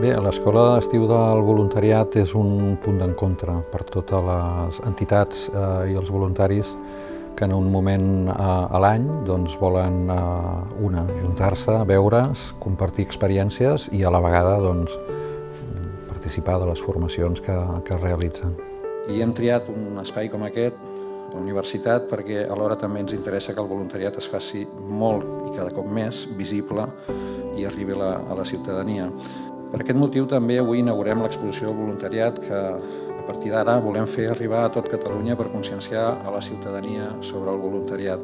Bé, l'Escola d'Estiu del Voluntariat és un punt d'encontre per totes les entitats i els voluntaris que en un moment a l'any volen juntar-se, veure's, compartir experiències i a la vegada participar de les formacions que realitzen. I hem triat un espai com aquest, la universitat, perquè alhora també ens interessa que el voluntariat es faci molt i cada cop més visible i arribi a la ciutadania. Per aquest motiu també avui inaugurem l'exposició del voluntariat que a partir d'ara volem fer arribar a tot Catalunya per conscienciar a la ciutadania sobre el voluntariat.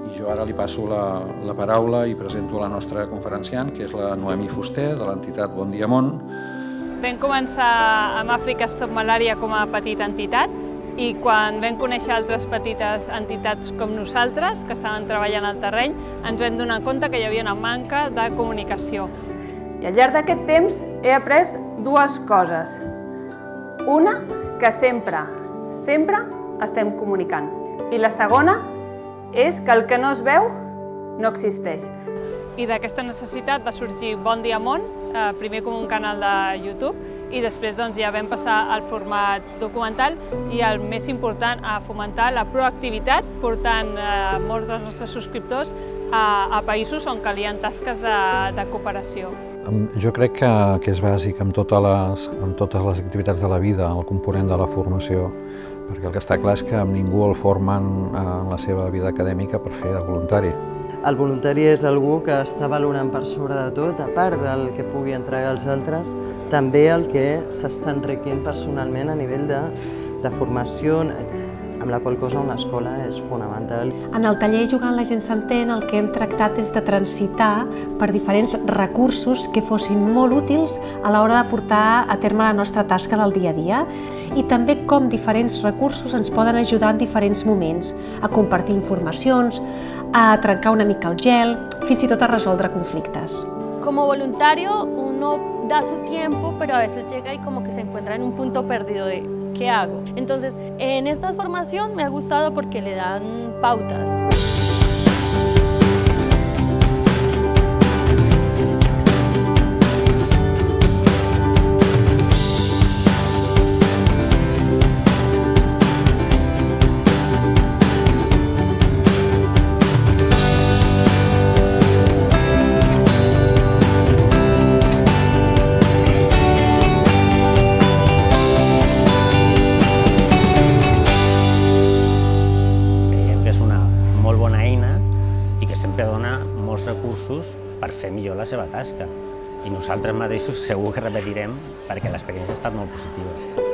I jo ara li passo la paraula i presento la nostra conferenciant, que és la Noemí Fuster, de l'entitat Bon Dia Món. Vam començar amb Àfrica Stop Malària com a petita entitat i quan vam conèixer altres petites entitats com nosaltres, que estaven treballant al terreny, ens vam donar compte que hi havia una manca de comunicació. I al llarg d'aquest temps he après dues coses. Una, que sempre estem comunicant. I la segona és que el que no es veu no existeix. I d'aquesta necessitat va sorgir Bon Dia Món, primer com un canal de YouTube i després ja vam passar al format documental i el més important, a fomentar la proactivitat, portant molts dels nostres subscriptors a països on calien tasques de cooperació. Jo crec que és bàsic en totes les activitats de la vida, el component de la formació, perquè el que està clar és que ningú el formen en la seva vida acadèmica per fer de voluntari. El voluntari és algú que està valorant per sobre de tot, a part del que pugui entregar als altres, també el que s'està enriquint personalment a nivell de formació, amb la qual cosa una escola és fonamental. En el taller Jugant la gent s'entén el que hem tractat és de transitar per diferents recursos que fossin molt útils a l'hora de portar a terme la nostra tasca del dia a dia i també com diferents recursos ens poden ajudar en diferents moments a compartir informacions, a trencar una mica el gel, fins i tot a resoldre conflictes. Como voluntario uno da su tiempo, pero a veces llega y como que se encuentra en un punto perdido de ¿qué hago? Entonces, en esta formación me ha gustado porque le dan pautas. Sempre dona molts recursos per fer millor la seva tasca i nosaltres mateixos segur que repetirem perquè l'experiència ha estat molt positiva.